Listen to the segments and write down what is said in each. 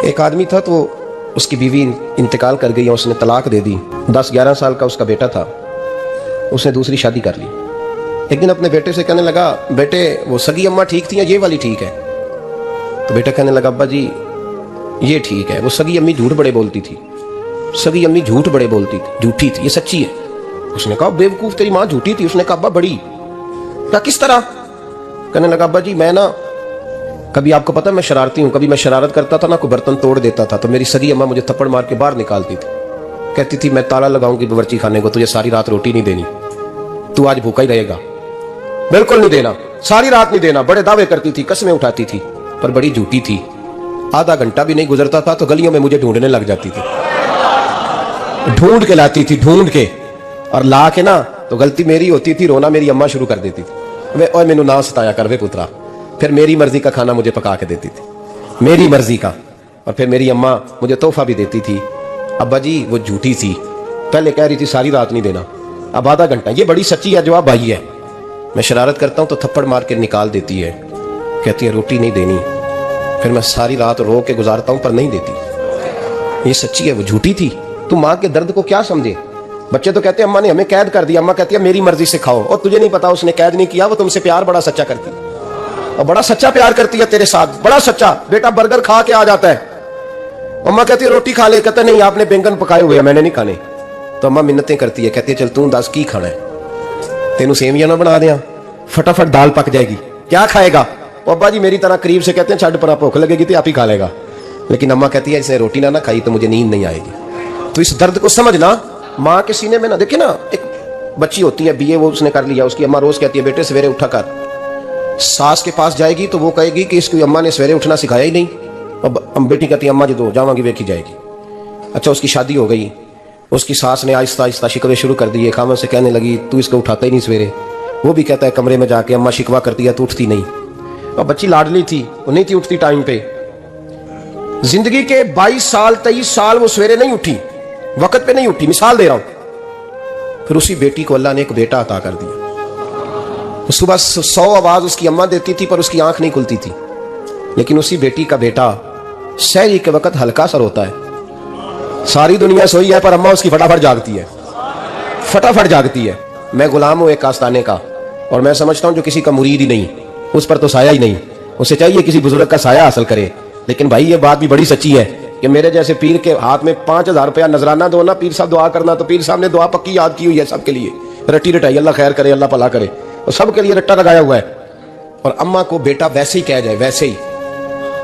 ایک آدمی تھا تو اس کی بیوی انتقال کر گئی اور اس نے طلاق دے دی. 10-11 سال کا اس کا بیٹا تھا. اس نے دوسری شادی کر لی. ایک دن اپنے بیٹے سے کہنے لگا, بیٹے وہ سگی اماں ٹھیک تھی یا یہ والی ٹھیک ہے؟ تو بیٹا کہنے لگا, ابا جی یہ ٹھیک ہے, وہ سگی امی جھوٹ بڑے بولتی تھی, سگی امی جھوٹ بڑے بولتی تھی, جھوٹی تھی, یہ سچی ہے. اس نے کہا بے وقوف تیری ماں جھوٹی تھی. اس نے کہا ابا بڑی. کہا کس طرح؟ کہنے لگا ابا جی میں نا کبھی, آپ کو پتا میں شرارتی ہوں, کبھی میں شرارت کرتا تھا نا, کوئی برتن توڑ دیتا تھا تو میری سگی اماں مجھے تھپڑ مار کے باہر نکالتی تھی. کہتی تھی میں تالا لگاؤں گی باورچی خانے کو, تجھے ساری رات روٹی نہیں دینی, تو آج بھوکا ہی رہے گا, بالکل نہیں دینا, ساری رات نہیں دینا. بڑے دعوے کرتی تھی, قسمیں اٹھاتی تھی, پر بڑی جھوٹی تھی. آدھا گھنٹہ بھی نہیں گزرتا تھا تو گلیوں میں مجھے ڈھونڈنے لگ جاتی تھی, ڈھونڈ کے لاتی تھی, ڈھونڈ کے, اور لا کے نا تو غلطی میری ہوتی تھی, رونا میری اماں شروع کر دیتی تھی, اوے مینوں نہ ستایا کر وے پترا. پھر میری مرضی کا کھانا مجھے پکا کے دیتی تھی, میری مرضی کا. اور پھر میری اماں مجھے تحفہ بھی دیتی تھی. ابا جی وہ جھوٹی تھی, پہلے کہہ رہی تھی ساری رات نہیں دینا, اب آدھا گھنٹہ. یہ بڑی سچی ہے, جواب بھائی ہے. میں شرارت کرتا ہوں تو تھپڑ مار کے نکال دیتی ہے, کہتی ہے روٹی نہیں دینی. پھر میں ساری رات رو کے گزارتا ہوں پر نہیں دیتی. یہ سچی ہے, وہ جھوٹی تھی. تو ماں کے درد کو کیا سمجھے؟ بچے تو کہتے ہیں اماں نے ہمیں قید کر دیا, اماں کہتی ہے میری مرضی سے کھاؤ. اور تجھے نہیں پتا اس نے قید نہیں کیا, وہ تم سے پیار بڑا سچا کرتی ہے, اور بڑا سچا پیار کرتی ہے تیرے ساتھ, بڑا سچا. بیٹا برگر کھا کے آ جاتا ہے, اماں کہتی ہے روٹی کھا لے, کہتا نہیں آپ نے بینگن پکائے ہوئے ہیں میں نے نہیں کھانے. تو اماں منتیں کرتی ہے, کہتی ہے چل تم دس کی کھانا ہے, تینوں سیویاں نہ بنا دیا, فٹافٹ دال پک جائے گی, کیا کھائے گا؟ ابا جی میری طرح قریب سے کہتے ہیں چھڈ پرا, بھوک لگے گی تو آپ ہی کھا لے گا. لیکن اماں کہتی ہے اس نے روٹی نہ کھائی تو مجھے نیند نہیں آئے گی. تو اس درد کو سمجھنا. ماں کے سینے میں نہ دیکھیں نا, ایک بچی ہوتی ہے BA, وہ اس نے کر لیا, اس کی اماں روز کہتی ہے بیٹے سویرے اٹھا کر. ساس کے پاس جائے گی تو وہ کہے گی کہ اس کی اماں نے سویرے اٹھنا سکھایا ہی نہیں. اب بیٹی کہتی ہے اماں جی دو جاواں گی ویکھی جائے گی. اچھا اس کی شادی ہو گئی, اس کی ساس نے آہستہ آہستہ شکوے شروع کر دیے, خاوند سے کہنے لگی تو اس کو اٹھاتا ہی نہیں سویرے. وہ بھی کہتا ہے کمرے میں جا کے اماں شکوا کرتی ہے تو اٹھتی نہیں. اور بچی لاڈلی تھی, وہ نہیں تھی اٹھتی ٹائم پہ. زندگی کے 22 سال 23 سال وہ سویرے نہیں اٹھی, وقت پہ نہیں اٹھی, مثال دے رہا ہوں. پھر اسی بیٹی کو اللہ نے ایک بیٹا عطا کر دیا. صبح 100 آواز اس کی اماں دیتی تھی پر اس کی آنکھ نہیں کھلتی تھی. لیکن اسی بیٹی کا بیٹا سحری کے وقت ہلکا سر ہوتا ہے, ساری دنیا سوئی ہے پر اماں اس کی فٹافٹ جاگتی ہے, فٹافٹ جاگتی ہے. میں غلام ہوں ایک آستانے کا, اور میں سمجھتا ہوں جو کسی کا مرید ہی نہیں اس پر تو سایہ ہی نہیں, اسے چاہیے کسی بزرگ کا سایہ حاصل کرے. لیکن بھائی یہ بات بھی بڑی سچی ہے کہ میرے جیسے پیر کے ہاتھ میں 5000 روپیہ نذرانہ دو نا, پیر صاحب دعا کرنا, تو پیر صاحب نے دعا پکی یاد کی ہوئی ہے سب کے لیے, رٹی رٹائی, اللہ خیر کرے اللہ بھلا کرے, اور سب کے لیے رٹا لگایا ہوا ہے. اور اماں کو بیٹا ویسے ہی کہہ جائے, ویسے ہی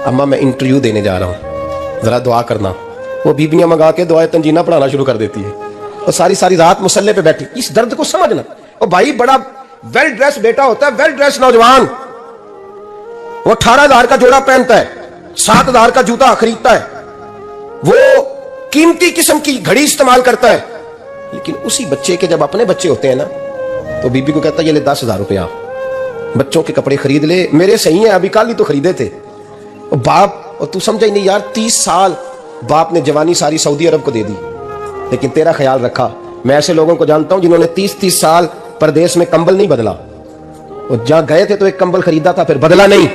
اماں میں انٹرویو دینے جا رہا ہوں ذرا دعا کرنا, وہ بیبیاں منگا کے دعائے تنجینہ پڑھانا شروع کر دیتی ہے, اور ساری رات مسلح پہ بیٹھی. اس درد کو سمجھنا. اور بھائی بڑا ویل ڈریس بیٹا ہوتا ہے, ویل ڈریس نوجوان, وہ 18,000 کا جوڑا پہنتا ہے, 7,000 کا جوتا خریدتا ہے, وہ قیمتی قسم کی گھڑی استعمال کرتا ہے. لیکن اسی بچے کے جب اپنے بچے ہوتے ہیں نا تو بیوی کو کہتا ہے یہ لے 10,000 روپیہ, بچوں کے کپڑے خرید لے, میرے صحیح ہیں ابھی کل ہی تو خریدے تھے. اور باپ, اور تو سمجھا ہی نہیں یار, 30 سال باپ نے جوانی ساری سعودی عرب کو دے دی, لیکن تیرا خیال رکھا. میں ایسے لوگوں کو جانتا ہوں جنہوں نے 30 سال پردیس میں کمبل نہیں بدلا, اور جہاں گئے تھے تو ایک کمبل خریدا تھا پھر بدلا نہیں.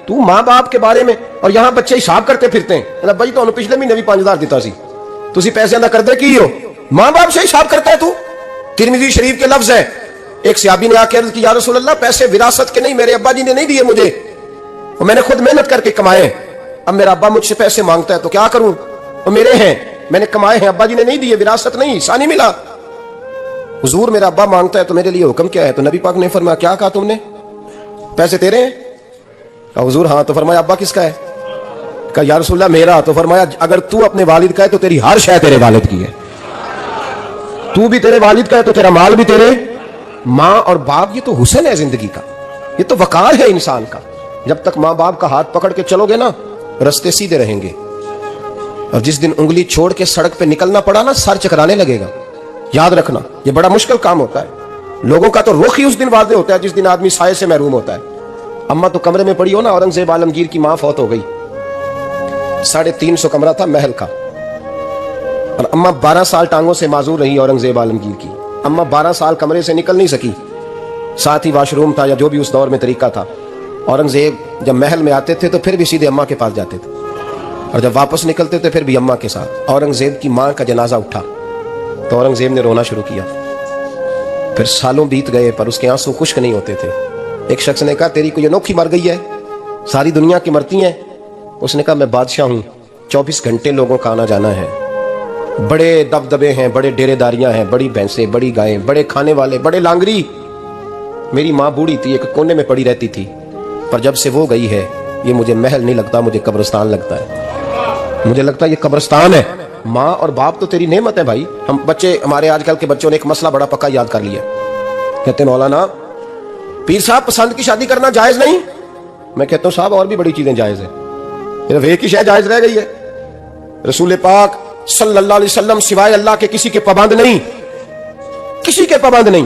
تو ماں باپ کے بارے میں, اور یہاں بچے حساب کرتے پھرتے ہیں, بھائی تو پچھلے مہینے بھی 5,000 دیتا سی, تسی پیسے ادا کردے کی ہو, ماں باپ سے حساب کرتا ہے تو. ترمذی شریف کے لفظ ہے, ایک صحابی نے آ کے عرض کی یا رسول اللہ پیسے وراثت کے نہیں, میرے ابا جی نے نہیں دیے مجھے, اور میں نے خود محنت کر کے کمائے, اب میرا ابا مجھ سے پیسے مانگتا ہے تو کیا کروں, اور میرے ہیں, میں نے کمائے ہیں, ابا جی نے نہیں دیے, وراثت نہیں, حصہ نہیں ملا. حضور میرا ابا مانگتا ہے تو میرے لیے حکم کیا ہے؟ تو نبی پاک نے فرمایا کیا کہا تم نے, پیسے تیرے ہیں؟ کہا حضور ہاں. تو فرمایا ابا کس کا ہے؟ کہا یا رسول اللہ میرا. تو فرمایا اگر تو اپنے والد کا ہے تو تیری ہر شے تیرے والد کی ہے, تو بھی تیرے والد کا ہے تو تیرا مال بھی تیرے. ماں اور باپ یہ تو حسن ہے زندگی کا, یہ تو وقار ہے انسان کا. جب تک ماں باپ کا ہاتھ پکڑ کے چلو گے نا رستے سیدھے رہیں گے, اور جس دن انگلی چھوڑ کے سڑک پہ نکلنا پڑا نا سر چکرانے لگے گا. یاد رکھنا یہ بڑا مشکل کام ہوتا ہے. لوگوں کا تو رخ ہی اس دن واضح ہوتا ہے جس دن آدمی سائے سے محروم ہوتا ہے. اماں تو کمرے میں پڑی ہو نا, اورنگزیب عالمگیر کی ماں فوت ہو گئی, 350 کمرہ تھا محل کا, اور اماں 12 سال ٹانگوں سے معذور رہی اورنگزیب عالمگیر کی. اماں 12 سال کمرے سے نکل نہیں سکی, ساتھ ہی واش روم تھا یا جو بھی اس دور میں طریقہ تھا. اورنگزیب جب محل میں آتے تھے تو پھر بھی سیدھے اماں کے پاس جاتے تھے, اور جب واپس نکلتے تھے پھر بھی اماں کے ساتھ۔ اورنگزیب کی ماں کا جنازہ اٹھا تو اورنگزیب نے رونا شروع کیا، پھر سالوں بیت گئے پر اس کے آنسو خشک نہیں ہوتے تھے۔ ایک شخص نے کہا تیری کوئی انوکھی مر گئی ہے، ساری دنیا کی مرتی ہیں؟ اس نے کہا میں بادشاہ ہوں، 24 گھنٹے لوگوں کا آنا جانا ہے، بڑے دبدبے ہیں، بڑے ڈیرے داریاں ہیں، بڑی بھینسیں، بڑی گائیں، بڑے کھانے والے، بڑے لانگری۔ میری ماں بوڑھی تھی، ایک کونے میں پڑی رہتی تھی، پر جب سے وہ گئی ہے یہ مجھے محل نہیں لگتا، مجھے قبرستان لگتا ہے، مجھے لگتا ہے یہ قبرستان ہے۔ ماں اور باپ تو تیری نعمت ہے بھائی۔ ہم بچے، ہمارے آج کل کے بچوں نے ایک مسئلہ بڑا پکا یاد کر لیا، کہتے ہیں مولانا پیر صاحب پسند کی شادی کرنا جائز نہیں؟ میں کہتا ہوں صاحب اور بھی بڑی چیزیں جائز ہیں، صرف ایک ہی شے جائز رہ گئی ہے، رسول پاک صلی اللہ علیہ وسلم سوائے اللہ کے کسی کے پابند نہیں، کسی کے پابند نہیں۔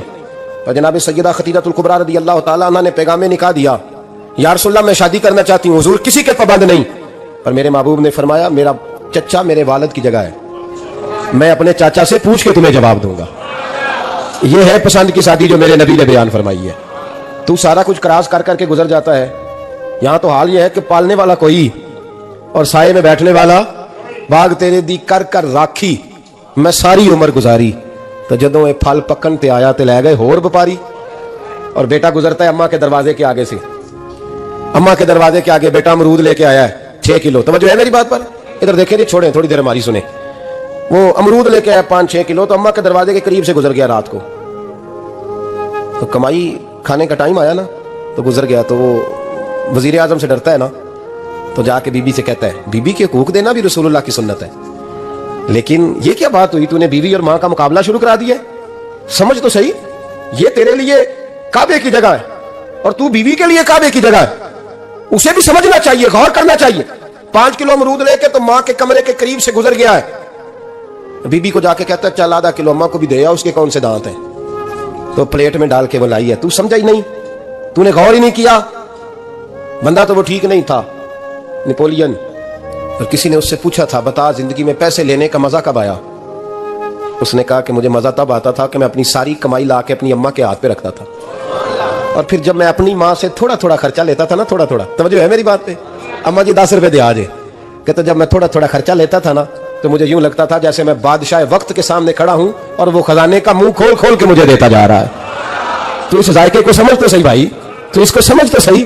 اور جناب سیدہ خدیجہ الکبریٰ رضی اللہ تعالیٰ عنہ نے پیغام نکاح دیا، یا رسول اللہ میں شادی کرنا چاہتی ہوں، حضور کسی کے پابند نہیں، پر میرے محبوب نے فرمایا میرا چچا میرے والد کی جگہ ہے، میں اپنے چاچا سے پوچھ کے تمہیں جواب دوں گا۔ یہ ہے پسند کی شادی جو میرے نبی نے بیان فرمائی ہے۔ تو سارا کچھ کراس کر کر کے گزر جاتا ہے، یہاں تو حال یہ ہے کہ پالنے والا کوئی اور سائے میں بیٹھنے والا، باغ تیرے دی کر کر راکھی میں ساری عمر گزاری، تو جدوں اے پھل پکن تے آیا تے لے گئے ہور بپاری۔ اور بیٹا گزرتا ہے اماں کے دروازے کے آگے سے، اماں کے دروازے کے آگے بیٹا امرود لے کے آیا ہے 6 کلو، توجہ ہے میری بات پر؟ ادھر دیکھیں نہیں، چھوڑیں تھوڑی دیر ہماری سنیں۔ وہ امرود لے کے آیا 5-6 کلو، تو اماں کے دروازے کے قریب سے گزر گیا رات کو، تو کمائی کھانے کا ٹائم آیا نا تو گزر گیا، تو وہ وزیر اعظم سے ڈرتا ہے نا، تو جا کے بی بی سے کہتا ہے بی بی کے حقوق دینا بھی رسول اللہ کی سنت ہے، لیکن یہ کیا بات ہوئی تو نے بیوی اور ماں کا مقابلہ شروع کرا دیا؟ سمجھ تو صحیح، یہ تیرے لیے کعبے کی جگہ ہے اور تو بیوی کے لیے کعبے کی جگہ ہے، اسے بھی سمجھنا چاہیے، غور کرنا چاہیے۔ 5 کلو امرود لے کے تو ماں کے کمرے کے قریب سے گزر گیا ہے، بی بی کو جا کے کہتا ہے چل آدھا کلو اماں کو بھی دے آ، اس کے کون سے دانت ہیں، تو پلیٹ میں ڈال کے بلائی ہے، تو سمجھا ہی نہیں، تو نے غور ہی نہیں کیا۔ بندہ تو وہ ٹھیک نہیں تھا، نیپولین، اور کسی نے اس سے پوچھا تھا بتا زندگی میں پیسے لینے کا مزہ کب آیا؟ اس نے کہا کہ مجھے مزہ تب آتا تھا کہ میں اپنی ساری کمائی لا کے اپنی اماں کے ہاتھ پہ رکھتا تھا، اور پھر جب میں اپنی ماں سے تھوڑا تھوڑا خرچہ لیتا تھا نا، تھوڑا تھوڑا، توجہ ہے میری بات پہ؟ اماں جی 10 روپے دے آجے، کہتا جب میں تھوڑا تھوڑا خرچہ لیتا تھا نا تو مجھے یوں لگتا تھا جیسے میں بادشاہ وقت کے سامنے کھڑا ہوں اور وہ خزانے کا منہ کھول کھول کے مجھے دیتا جا رہا ہے۔ تو اس ذائقے کو سمجھ تو صحیح بھائی، تو اس کو سمجھ تو صحیح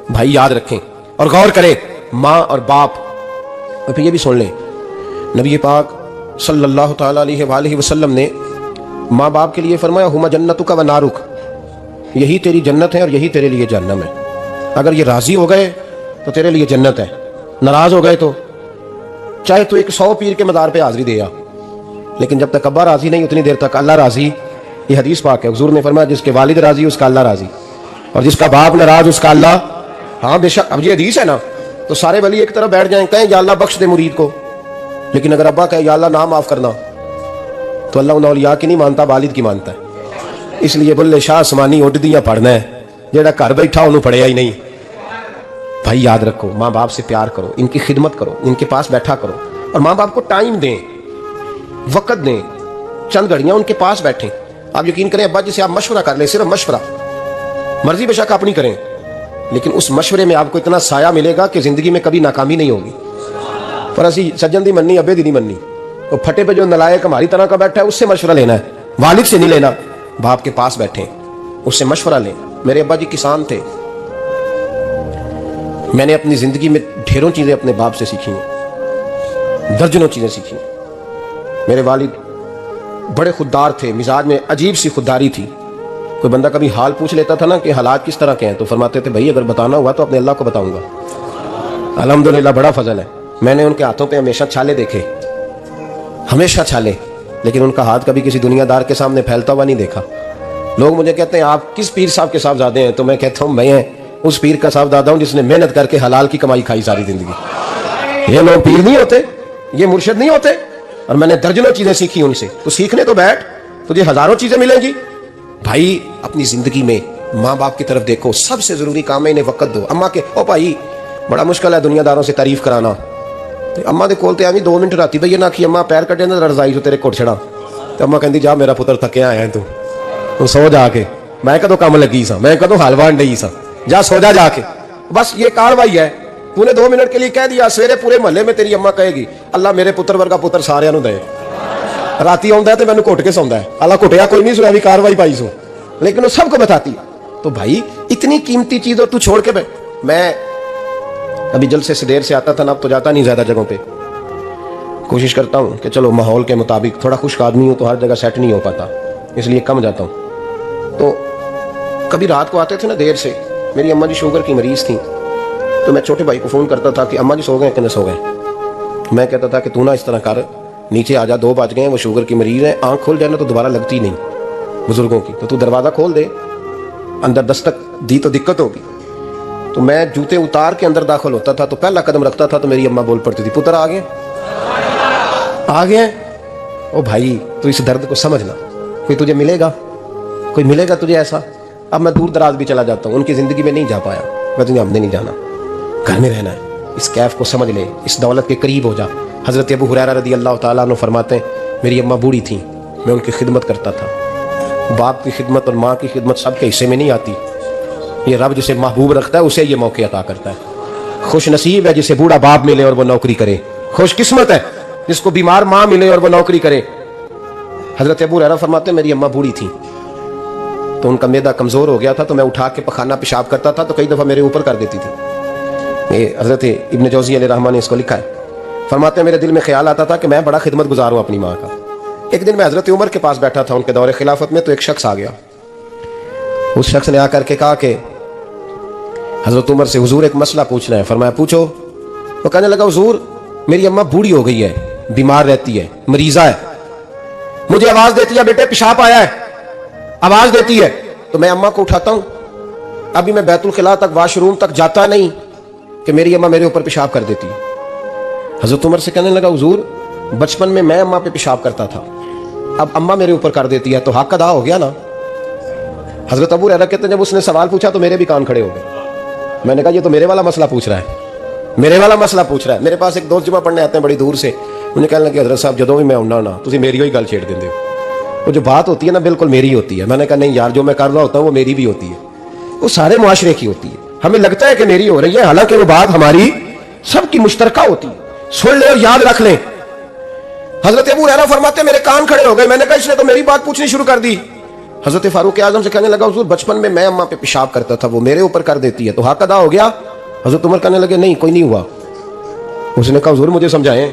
بھائی، یاد رکھیں اور غور کریں۔ ماں اور باپ، اور پھر یہ بھی سن لیں، نبی پاک صلی اللہ تعالیٰ علیہ وآلہ وسلم نے ماں باپ کے لیے فرمایا ہما جنتک و نارک، یہی تیری جنت ہے اور یہی تیرے لیے جہنم ہے۔ اگر یہ راضی ہو گئے تو تیرے لیے جنت ہے، ناراض ہو گئے تو چاہے تو 100 پیر کے مزار پہ حاضری دے آ، لیکن جب تک ابا راضی نہیں اتنی دیر تک اللہ راضی۔ یہ حدیث پاک ہے، حضور نے فرمایا جس کے والد راضی اس کا اللہ راضی، اور جس کا باپ ناراض اس کا اللہ۔ ہاں بے شک، اب یہ حدیث ہے نا، تو سارے ولی ایک طرف بیٹھ جائیں کہیں یا اللہ بخش دے مرید کو، لیکن اگر ابا کہے یا اللہ نہ معاف کرنا تو اللہ ان اولیاء کی نہیں مانتا، والد کی مانتا ہے۔ اس لیے بلے شاہ آسمانی اڈدیاں پڑھنا ہے، جیڑا گھر بیٹھا انہوں پڑھیا ہی نہیں۔ بھائی یاد رکھو، ماں باپ سے پیار کرو، ان کی خدمت کرو، ان کے پاس بیٹھا کرو، اور ماں باپ کو ٹائم دیں، وقت دیں، چند گھڑیاں ان کے پاس بیٹھیں۔ آپ یقین کریں ابا جی سے آپ مشورہ کر لیں، صرف مشورہ، مرضی بے شک اپنی کریں، لیکن اس مشورے میں آپ کو اتنا سایہ ملے گا کہ زندگی میں کبھی ناکامی نہیں ہوگی۔ پر اسی سجن دی مننی ابے دی نہیں مننی، وہ پھٹے پہ جو نلائق ہماری طرح کا بیٹھا ہے اس سے مشورہ لینا ہے، والد سے نہیں لینا۔ باپ کے پاس بیٹھیں، اس سے مشورہ لیں۔ میرے ابا جی کسان تھے، میں نے اپنی زندگی میں ڈھیروں چیزیں اپنے باپ سے سیکھی ہیں، درجنوں چیزیں سیکھی ہیں۔ میرے والد بڑے خوددار تھے، مزاج میں عجیب سی خودداری تھی۔ کوئی بندہ کبھی حال پوچھ لیتا تھا نا کہ حالات کس طرح کے ہیں، تو فرماتے تھے بھائی اگر بتانا ہوا تو اپنے اللہ کو بتاؤں گا۔ الحمدللہ بڑا فضل ہے، میں نے ان کے ہاتھوں پہ ہمیشہ چھالے دیکھے، ہمیشہ چھالے، لیکن ان کا ہاتھ کبھی کسی دنیا دار کے سامنے پھیلتا ہوا نہیں دیکھا۔ لوگ مجھے کہتے ہیں آپ کس پیر صاحب کے صاحبزادے ہیں، تو میں کہتا ہوں میں اس پیر کا صاحبزادہ ہوں جس نے محنت کر کے حلال کی کمائی کھائی ساری زندگی۔ یہ لوگ پیر نہیں ہوتے، یہ مرشد نہیں ہوتے، اور میں نے درجنوں چیزیں سیکھی ان سے۔ تو سیکھنے تو بیٹھ، تجھے ہزاروں چیزیں ملیں گی۔ بھائی اپنی زندگی میں ماں باپ کی طرف دیکھو، سب سے ضروری کام ہے انہیں وقت دو۔ اماں کے او بھائی بڑا مشکل ہے دنیا داروں سے تعریف کرانا، اماں دے کول تے آویں 2 منٹ راتی بھئی نہ کہ اماں پیر کٹے نہ رضائی جو تیرے کوٹ چھڑا، تے اماں کہندی جا میرا پتر تھکیا آیا تو سو جا کے، میں کدوں کام لگی سا، میں کدوں حال وان ڈئی سا، جا سو جا کے، بس یہ کاروائی ہے۔ تو نے 2 منٹ کے لیے کہہ دیا, سویرے پورے محلے میں تیری اما کہے گی اللہ میرے پتر ورگا پتر سارے نو دے, راتی آتا ہے تو مینوں گھٹ کے سوندا ہے, اللہ گھٹیا کوئی نہیں, سنا بھی کاروائی پائی سو, لیکن وہ سب کو بتاتی ہے. تو بھائی اتنی قیمتی چیز اور تو چھوڑ کے میں ابھی جلسے سے دیر سے آتا تھا نا, اب تو جاتا نہیں زیادہ جگہوں پہ, کوشش کرتا ہوں کہ چلو ماحول کے مطابق, تھوڑا خشک آدمی ہوں تو ہر جگہ سیٹ نہیں ہو پاتا, اس لیے کم جاتا ہوں. تو کبھی رات کو آتے تھے نا دیر سے, میری اماں جی شوگر کی مریض تھیں, تو میں چھوٹے بھائی کو فون کرتا تھا کہ اماں جی سو گئے کہ نہ سو گئے. میں کہتا تھا کہ تو نہ اس طرح کر, نیچے آ جا, 2 بج گئے, وہ شوگر کی مریض ہے, آنکھ کھول جائے نا تو دوبارہ لگتی نہیں بزرگوں کی, تو دروازہ کھول دے, اندر دستک دی تو دقت ہوگی. تو میں جوتے اتار کے اندر داخل ہوتا تھا, تو پہلا قدم رکھتا تھا تو میری اماں بول پڑتی تھی پتر آ گئے. او بھائی تو اس درد کو سمجھنا, کوئی تجھے ملے گا, کوئی ملے گا تجھے ایسا. اب میں دور دراز بھی چلا جاتا ہوں, ان کی زندگی میں نہیں جا پایا, میں تجھے ہم نے نہیں جانا, گھر میں رہنا ہے, اس کیف کو سمجھ لے, اس دولت کے قریب ہو جا. حضرت ابو ہریرہ رضی اللہ تعالیٰ عنہ فرماتے ہیں میری اماں بوڑھی تھیں, میں ان کی خدمت کرتا تھا. باپ کی خدمت اور ماں کی خدمت سب کے حصے میں نہیں آتی, یہ رب جسے محبوب رکھتا ہے اسے یہ موقع عطا کرتا ہے. خوش نصیب ہے جسے بوڑھا باپ ملے اور وہ نوکری کرے, خوش قسمت ہے جس کو بیمار ماں ملے اور وہ نوکری کرے. حضرت ابو ہریرہ فرماتے ہیں میری اماں بوڑھی تھیں, تو ان کا معدہ کمزور ہو گیا تھا, تو میں اٹھا کے پخانہ پیشاب کرتا تھا تو کئی دفعہ میرے اوپر کر دیتی تھی. یہ حضرت ابن جوزی علیہ رحمہ نے اس کو لکھا ہے. فرماتے ہیں میرے دل میں خیال آتا تھا کہ میں بڑا خدمت گزار ہوں اپنی ماں کا. ایک دن میں حضرت عمر کے پاس بیٹھا تھا ان کے دور خلافت میں, تو ایک شخص آ گیا. اس شخص نے آ کر کے کہا کہ حضرت عمر سے حضور ایک مسئلہ پوچھنا ہے. فرمایا پوچھو. وہ کہنے لگا حضور میری اماں بوڑھی ہو گئی ہے, بیمار رہتی ہے, مریضہ ہے, مجھے آواز دیتی ہے بیٹے پیشاب آیا ہے, آواز دیتی ہے, تو میں اماں کو اٹھاتا ہوں, ابھی میں بیت الخلاء تک واش روم تک جاتا نہیں کہ میری اماں میرے اوپر پیشاب کر دیتی ہے. حضرت عمر سے کہنے لگا حضور بچپن میں اماں پہ پیشاب کرتا تھا, اب اماں میرے اوپر کر دیتی ہے تو حق ادا ہو گیا نا. حضرت ابو ہریرہ کہتے ہیں جب اس نے سوال پوچھا تو میرے بھی کان کھڑے ہو گئے. میں نے کہا یہ تو میرے والا مسئلہ پوچھ رہا ہے, میرے والا مسئلہ پوچھ رہا ہے. میرے پاس ایک دوست جمعہ پڑھنے آتے ہیں بڑی دور سے, انہیں کہنے لگے حضرت صاحب جدوں بھی میں آنا نا تسی میری ہوئی گل چھیڑ دیندے ہو, وہ جو بات ہوتی ہے نا بالکل میری ہوتی ہے. میں نے کہا نہیں یار, جو میں کر رہا ہوتا ہوں وہ میری بھی ہوتی ہے, وہ سارے معاشرے کی ہوتی ہے. ہمیں لگتا ہے کہ میری ہو رہی ہے, حالانکہ وہ بات ہماری سب کی مشترکہ ہوتی ہے. سن لے اور یاد رکھ لیں. حضرت ابو ہریرہ فرماتے ہیں میرے کان کھڑے ہو گئے. میں نے کہا اس نے تو میری بات پوچھنی شروع کر دی. حضرت فاروق اعظم سے کہنے لگا حضور بچپن میں اماں پہ پیشاب کرتا تھا, وہ میرے اوپر کر دیتی ہے تو حق ادا ہو گیا. حضرت عمر کہنے لگے نہیں کوئی نہیں ہوا. اس نے کہا حضور مجھے سمجھائیں,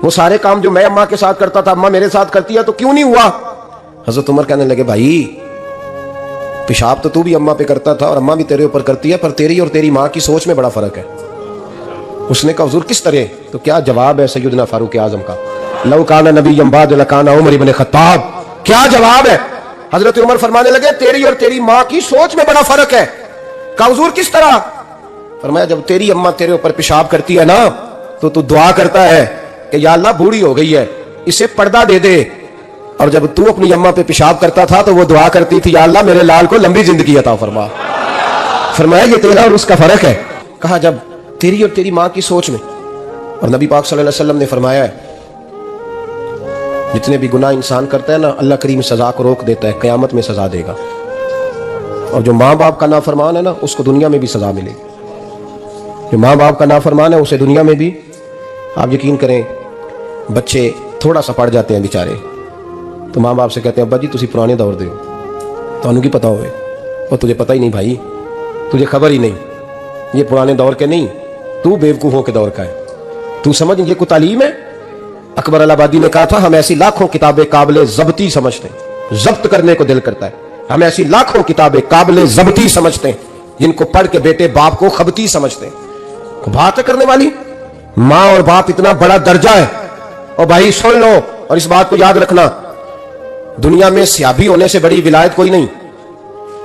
وہ سارے کام جو میں اماں کے ساتھ کرتا تھا اماں میرے ساتھ کرتی ہے تو کیوں نہیں ہوا. حضرت عمر کہنے لگے بھائی پیشاب تو بھی اماں پہ کرتا تھا اور اماں بھی تیرے اوپر کرتی ہے, پر تیری اور تیری ماں کی سوچ میں بڑا فرق ہے. اس نے کہا حضور کس طرح؟ تو کیا جواب ہے سیدنا فاروق اعظم کا, لو کان نبی بعد لکان عمر بن خطاب. کیا جواب ہے؟ حضرت عمر فرمانے لگے تیری اور تیری ماں کی سوچ میں بڑا فرق ہے. کہا حضور کس طرح؟ فرمایا جب تیری اماں تیرے اوپر پیشاب کرتی ہے نا تو تو دعا کرتا ہے کہ یا اللہ بوڑھی ہو گئی ہے اسے پردہ دے دے, اور جب تو اپنی اماں پہ پیشاب کرتا تھا تو وہ دعا کرتی تھی یا اللہ میرے لال کو لمبی زندگی عطا فرما. فرمایا یہ تیرا اور اس کا فرق ہے. کہا جب تیری اور تیری ماں کی سوچ میں. اور نبی پاک صلی اللہ علیہ وسلم نے فرمایا ہے جتنے بھی گناہ انسان کرتا ہے نا اللہ کریم سزا کو روک دیتا ہے, قیامت میں سزا دے گا. اور جو ماں باپ کا نافرمان ہے نا اس کو دنیا میں بھی سزا ملے گی. جو ماں باپ کا نافرمان ہے اسے دنیا میں بھی. آپ یقین کریں بچے تھوڑا سا پڑ جاتے ہیں بیچارے تو ماں باپ سے کہتے ہیں ابا جی تسی پرانے دور دے ہو, تو انہوں کی پتا ہوئے, اور تجھے پتہ ہی نہیں بھائی, تجھے خبر ہی نہیں, یہ پرانے دور کے نہیں, تو بیوقوفوں کے دور کا ہے. تو سمجھ یہ کوئی تعلیم ہے؟ اکبر الہآبادی نے کہا تھا ہم ایسی لاکھوں کتابیں قابل ضبطی سمجھتے ہیں, ضبط کرنے کو دل کرتا ہے. ہم ایسی لاکھوں کتابیں قابل ضبطی سمجھتے ہیں جن کو پڑھ کے بیٹے باپ کو خبتی سمجھتے ہیں. بات کرنے والی ماں اور باپ اتنا بڑا درجہ ہے. اور بھائی سن لو اور اس بات کو یاد رکھنا, دنیا میں صحابی ہونے سے بڑی ولایت کوئی نہیں.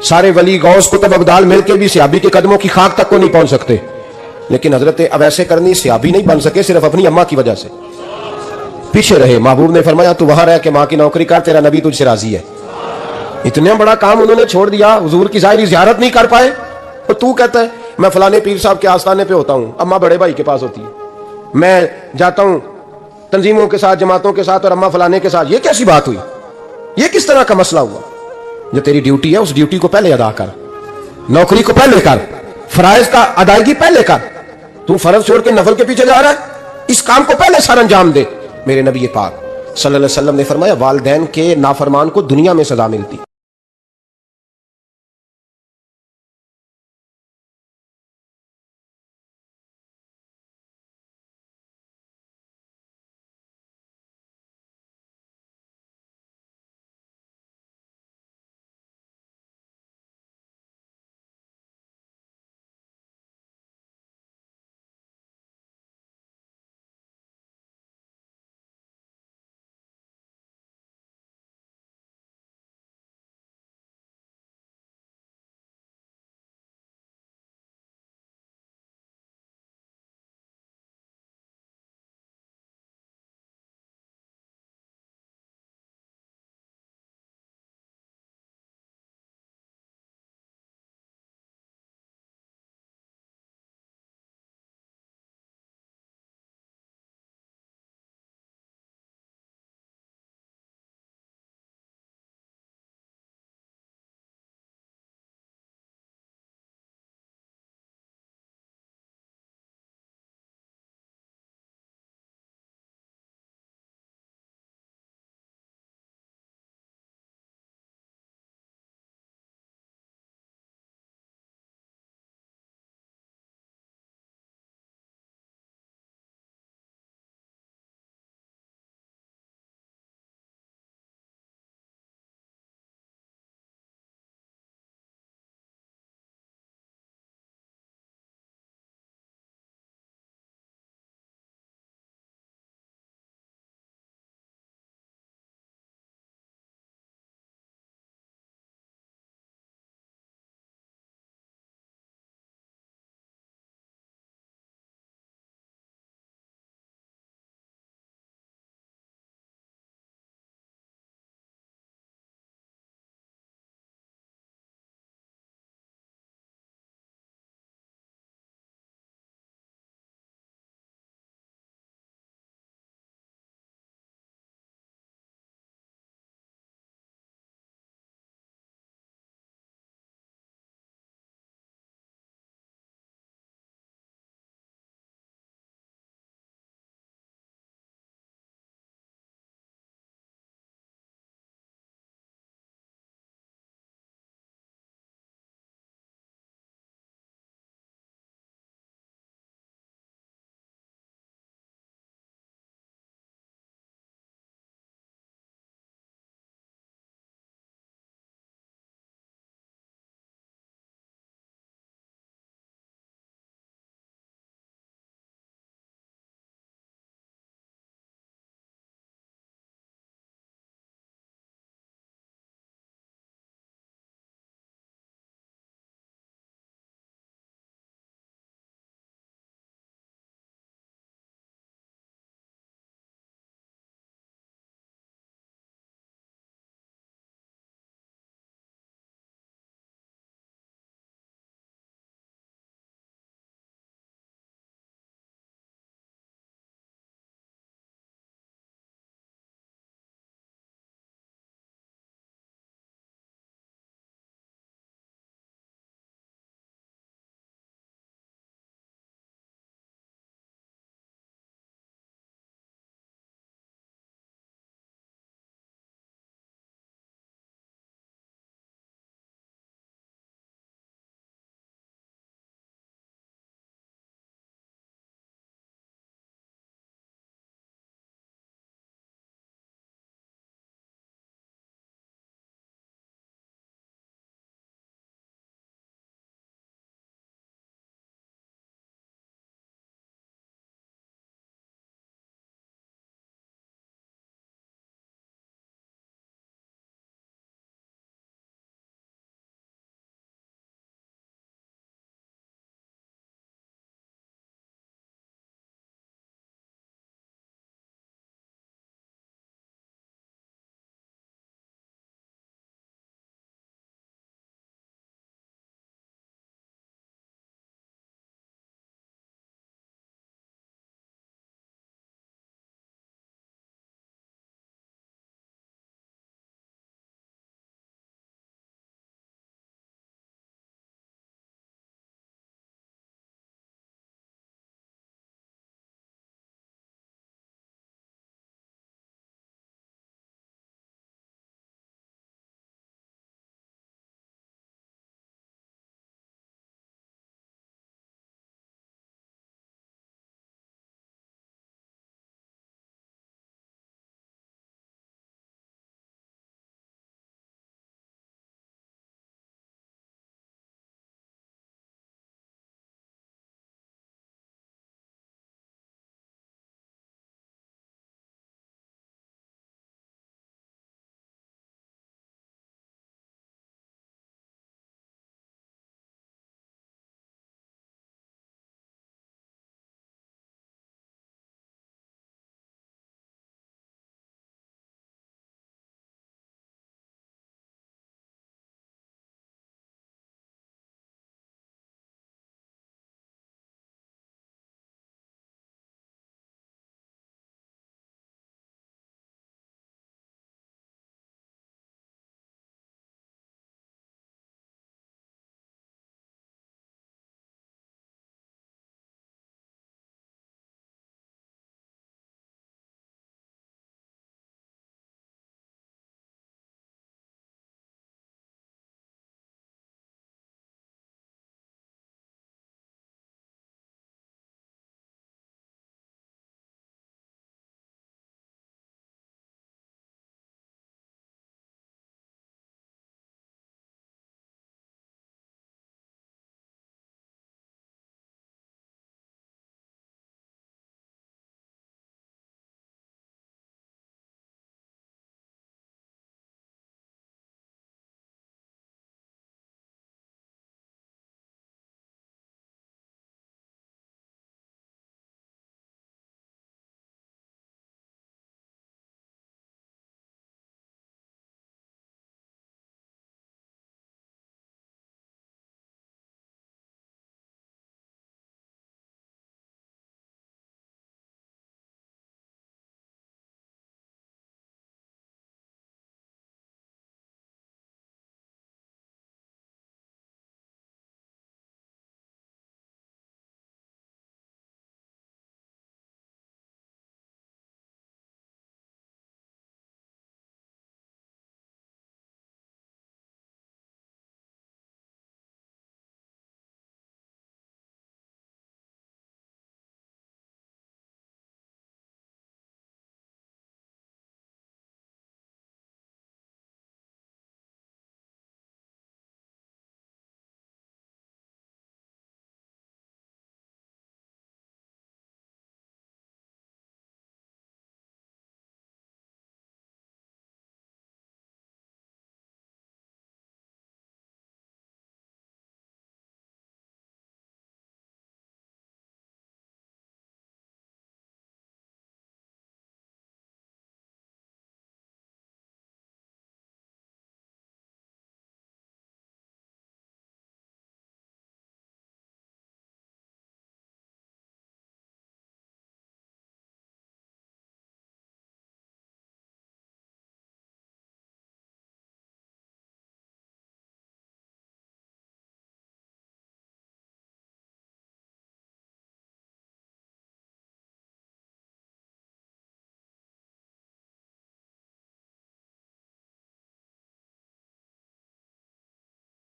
سارے ولی غوث کتب ابدال مل کے بھی صحابی کے قدموں کی خاک تک کو نہیں پہنچ سکتے, لیکن حضرت اویس کرنی صحابی نہیں بن سکے صرف اپنی اماں کی وجہ سے پیچھے رہے. محبوب نے فرمایا تو وہاں رہ کے ماں کی نوکری کر, تیرا نبی تجھ سے راضی ہے. اتنا بڑا کام انہوں نے چھوڑ دیا, حضور کی ظاہری زیارت نہیں کر پائے. اور تو کہتا ہے میں فلانے پیر صاحب کے آستانے پہ ہوتا ہوں, اماں بڑے بھائی کے پاس ہوتی ہے, میں جاتا ہوں تنظیموں کے ساتھ جماعتوں کے ساتھ اور اماں فلانے کے ساتھ. یہ کیسی بات ہوئی؟ یہ کس طرح کا مسئلہ ہوا؟ جو تیری ڈیوٹی ہے اس ڈیوٹی کو پہلے ادا کر, نوکری کو پہلے کر, فرائض کا ادائیگی پہلے کر. تو فرض چھوڑ کے نفل کے پیچھے جا رہا ہے، اس کام کو پہلے سر انجام دے۔ میرے نبی پاک صلی اللہ علیہ وسلم نے فرمایا والدین کے نافرمان کو دنیا میں سزا ملتی